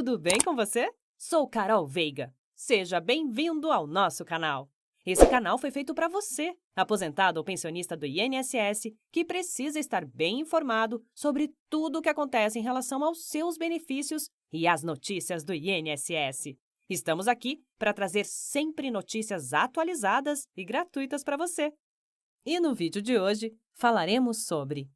tudo bem com você? Sou Carol Veiga. Seja bem-vindo ao nosso canal. Esse canal foi feito para você, aposentado ou pensionista do INSS, que precisa estar bem informado sobre tudo o que acontece em relação aos seus benefícios e às notícias do INSS. Estamos aqui para trazer sempre notícias atualizadas e gratuitas para você. E no vídeo de hoje, falaremos sobre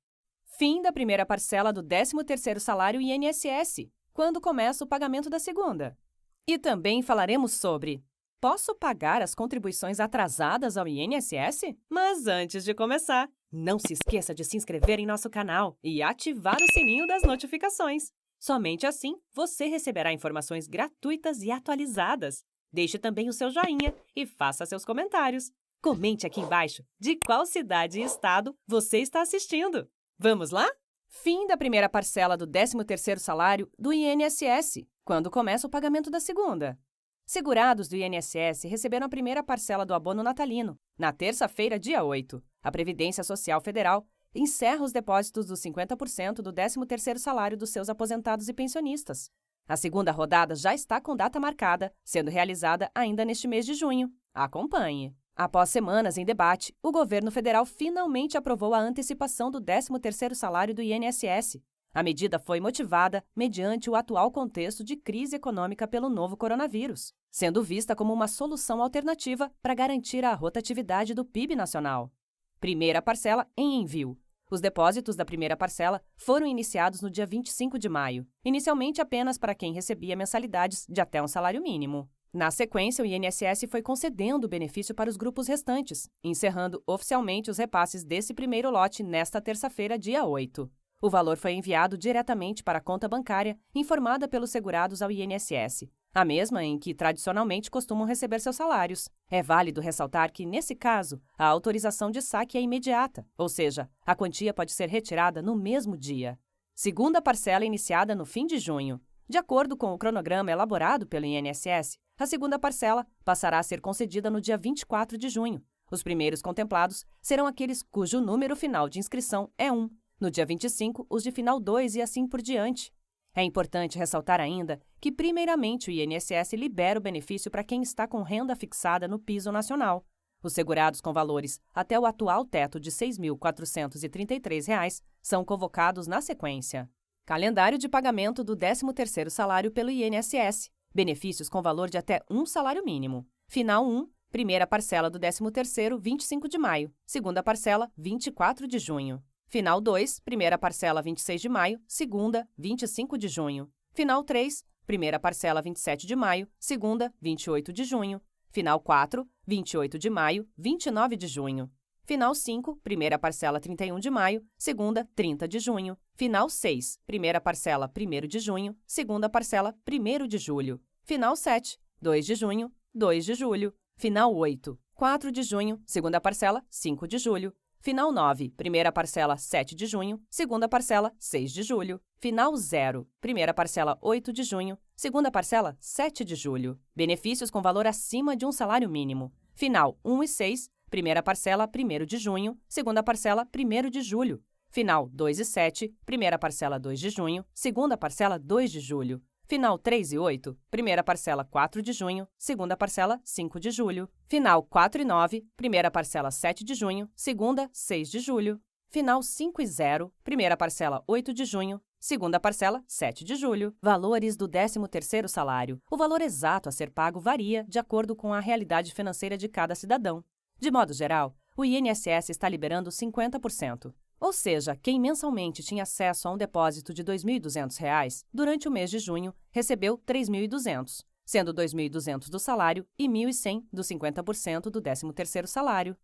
fim da primeira parcela do 13º salário INSS, quando começa o pagamento da segunda. E também falaremos sobre: posso pagar as contribuições atrasadas ao INSS? Mas antes de começar, não se esqueça de se inscrever em nosso canal e ativar o sininho das notificações. Somente assim você receberá informações gratuitas e atualizadas. Deixe também o seu joinha e faça seus comentários. Comente aqui embaixo de qual cidade e estado você está assistindo. Vamos lá? Fim da primeira parcela do 13º salário do INSS, quando começa o pagamento da segunda. Segurados do INSS receberam a primeira parcela do abono natalino, na terça-feira, dia 8. A Previdência Social Federal encerra os depósitos dos 50% do 13º salário dos seus aposentados e pensionistas. A segunda rodada já está com data marcada, sendo realizada ainda neste mês de junho. Acompanhe! Após semanas em debate, o governo federal finalmente aprovou a antecipação do 13º salário do INSS. A medida foi motivada mediante o atual contexto de crise econômica pelo novo coronavírus, sendo vista como uma solução alternativa para garantir a rotatividade do PIB nacional. Primeira parcela em envio. Os depósitos da primeira parcela foram iniciados no dia 25 de maio, inicialmente apenas para quem recebia mensalidades de até um salário mínimo. Na sequência, o INSS foi concedendo o benefício para os grupos restantes, encerrando oficialmente os repasses desse primeiro lote nesta terça-feira, dia 8. O valor foi enviado diretamente para a conta bancária informada pelos segurados ao INSS, a mesma em que tradicionalmente costumam receber seus salários. É válido ressaltar que, nesse caso, a autorização de saque é imediata, ou seja, a quantia pode ser retirada no mesmo dia. Segunda parcela iniciada no fim de junho. De acordo com o cronograma elaborado pelo INSS, a segunda parcela passará a ser concedida no dia 24 de junho. Os primeiros contemplados serão aqueles cujo número final de inscrição é 1. No dia 25, os de final 2 e assim por diante. É importante ressaltar ainda que, primeiramente, o INSS libera o benefício para quem está com renda fixada no piso nacional. Os segurados com valores até o atual teto de R$ 6.433 são convocados na sequência. Calendário de pagamento do 13º salário pelo INSS. Benefícios com valor de até um salário mínimo. Final 1, primeira parcela do 13º, 25 de maio. Segunda parcela, 24 de junho. Final 2, primeira parcela, 26 de maio. Segunda, 25 de junho. Final 3, primeira parcela, 27 de maio. Segunda, 28 de junho. Final 4, 28 de maio, 29 de junho. Final 5, primeira parcela 31 de maio, segunda 30 de junho. Final 6, primeira parcela 1º de junho, segunda parcela 1º de julho. Final 7, 2 de junho, 2 de julho. Final 8, 4 de junho, segunda parcela 5 de julho. Final 9, primeira parcela 7 de junho, segunda parcela 6 de julho. Final 0, primeira parcela 8 de junho, segunda parcela 7 de julho. Benefícios com valor acima de um salário mínimo. Final 1 e 6, primeira parcela 1º de junho, segunda parcela 1º de julho. Final 2 e 7, primeira parcela 2 de junho, segunda parcela 2 de julho. Final 3 e 8, primeira parcela 4 de junho, segunda parcela 5 de julho. Final 4 e 9, primeira parcela 7 de junho, segunda 6 de julho. Final 5 e 0, primeira parcela 8 de junho, segunda parcela 7 de julho. Valores do 13º salário. O valor exato a ser pago varia de acordo com a realidade financeira de cada cidadão. De modo geral, o INSS está liberando 50%. Ou seja, quem mensalmente tinha acesso a um depósito de R$ 2.200, durante o mês de junho, recebeu R$ 3.200, sendo R$ 2.200 do salário e R$ 1.100 dos 50% do 13º salário.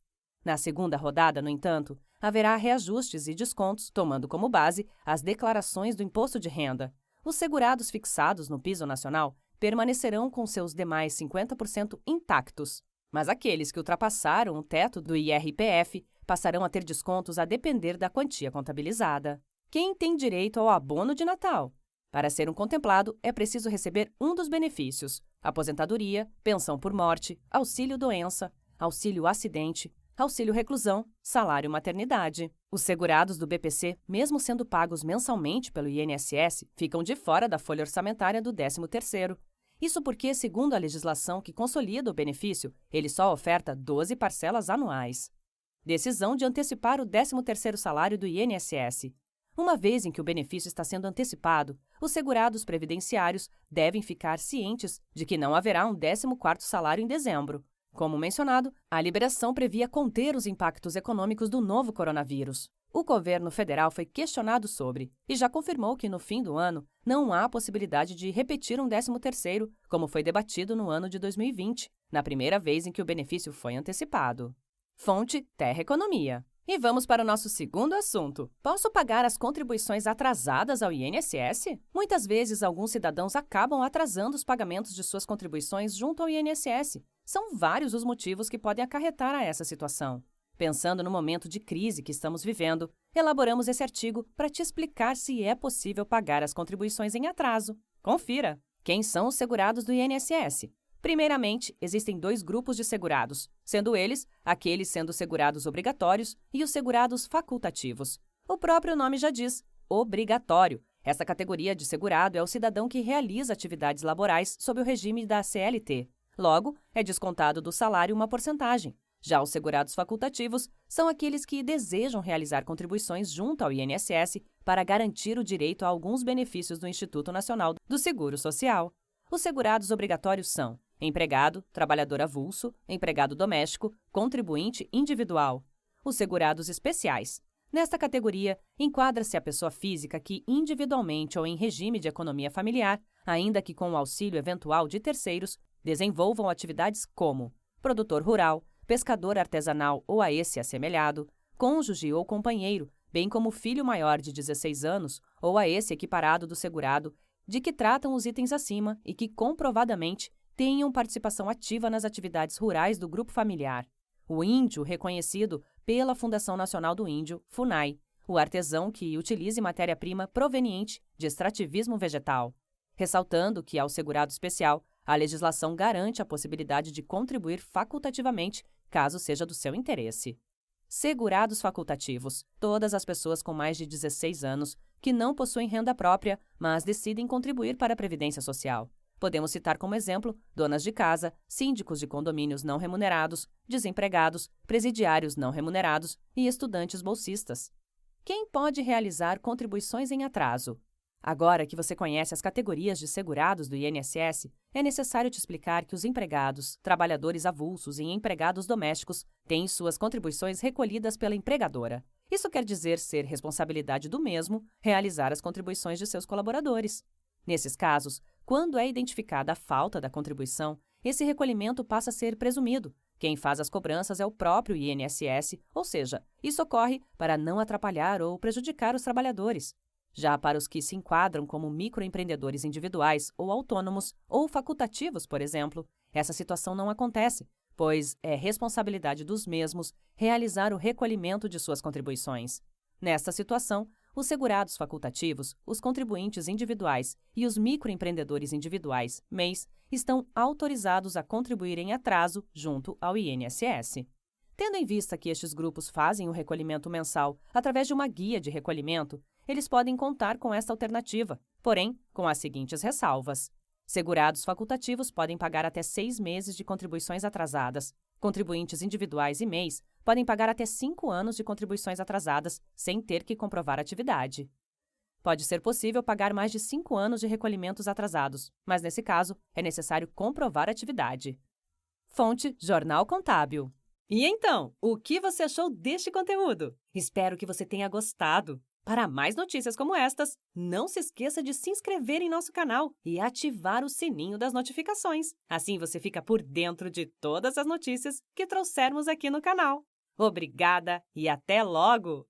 Na segunda rodada, no entanto, haverá reajustes e descontos, tomando como base as declarações do imposto de renda. Os segurados fixados no piso nacional permanecerão com seus demais 50% intactos, mas aqueles que ultrapassaram o teto do IRPF passarão a ter descontos a depender da quantia contabilizada. Quem tem direito ao abono de Natal? Para ser um contemplado, é preciso receber um dos benefícios: aposentadoria, pensão por morte, auxílio-doença, auxílio-acidente, auxílio-reclusão, salário-maternidade. Os segurados do BPC, mesmo sendo pagos mensalmente pelo INSS, ficam de fora da folha orçamentária do 13º. Isso porque, segundo a legislação que consolida o benefício, ele só oferta 12 parcelas anuais. Decisão de antecipar o 13º salário do INSS. Uma vez em que o benefício está sendo antecipado, os segurados previdenciários devem ficar cientes de que não haverá um 14º salário em dezembro. Como mencionado, a liberação previa conter os impactos econômicos do novo coronavírus. O governo federal foi questionado sobre e já confirmou que no fim do ano não há possibilidade de repetir um 13º, como foi debatido no ano de 2020, na primeira vez em que o benefício foi antecipado. Fonte: Terra Economia. E vamos para o nosso segundo assunto. Posso pagar as contribuições atrasadas ao INSS? Muitas vezes, alguns cidadãos acabam atrasando os pagamentos de suas contribuições junto ao INSS. São vários os motivos que podem acarretar a essa situação. Pensando no momento de crise que estamos vivendo, elaboramos esse artigo para te explicar se é possível pagar as contribuições em atraso. Confira! Quem são os segurados do INSS? Primeiramente, existem 2 grupos de segurados, sendo eles aqueles sendo segurados obrigatórios e os segurados facultativos. O próprio nome já diz, obrigatório. Esta categoria de segurado é o cidadão que realiza atividades laborais sob o regime da CLT. Logo, é descontado do salário uma porcentagem. Já os segurados facultativos são aqueles que desejam realizar contribuições junto ao INSS para garantir o direito a alguns benefícios do Instituto Nacional do Seguro Social. Os segurados obrigatórios são empregado, trabalhador avulso, empregado doméstico, contribuinte individual. Os segurados especiais. Nesta categoria, enquadra-se a pessoa física que, individualmente ou em regime de economia familiar, ainda que com o auxílio eventual de terceiros, desenvolvam atividades como produtor rural, pescador artesanal ou a esse assemelhado, cônjuge ou companheiro, bem como filho maior de 16 anos ou a esse equiparado do segurado, de que tratam os itens acima e que, comprovadamente, tenham participação ativa nas atividades rurais do grupo familiar. O índio reconhecido pela Fundação Nacional do Índio, FUNAI, o artesão que utilize matéria-prima proveniente de extrativismo vegetal. Ressaltando que, ao segurado especial, a legislação garante a possibilidade de contribuir facultativamente, caso seja do seu interesse. Segurados facultativos. Todas as pessoas com mais de 16 anos que não possuem renda própria, mas decidem contribuir para a Previdência Social. Podemos citar como exemplo donas de casa, síndicos de condomínios não remunerados, desempregados, presidiários não remunerados e estudantes bolsistas. Quem pode realizar contribuições em atraso? Agora que você conhece as categorias de segurados do INSS, é necessário te explicar que os empregados, trabalhadores avulsos e empregados domésticos têm suas contribuições recolhidas pela empregadora. Isso quer dizer ser responsabilidade do mesmo realizar as contribuições de seus colaboradores. Nesses casos, quando é identificada a falta da contribuição, esse recolhimento passa a ser presumido. Quem faz as cobranças é o próprio INSS, ou seja, isso ocorre para não atrapalhar ou prejudicar os trabalhadores. Já para os que se enquadram como microempreendedores individuais ou autônomos ou facultativos, por exemplo, essa situação não acontece, pois é responsabilidade dos mesmos realizar o recolhimento de suas contribuições. Nesta situação, os segurados facultativos, os contribuintes individuais e os microempreendedores individuais, MEIs, estão autorizados a contribuir em atraso junto ao INSS. Tendo em vista que estes grupos fazem o recolhimento mensal através de uma guia de recolhimento, eles podem contar com esta alternativa, porém, com as seguintes ressalvas. Segurados facultativos podem pagar até 6 meses de contribuições atrasadas. Contribuintes individuais e MEIs podem pagar até 5 anos de contribuições atrasadas, sem ter que comprovar atividade. Pode ser possível pagar mais de 5 anos de recolhimentos atrasados, mas nesse caso é necessário comprovar atividade. Fonte: Jornal Contábil. E então, o que você achou deste conteúdo? Espero que você tenha gostado. Para mais notícias como estas, não se esqueça de se inscrever em nosso canal e ativar o sininho das notificações. Assim você fica por dentro de todas as notícias que trouxermos aqui no canal. Obrigada e até logo!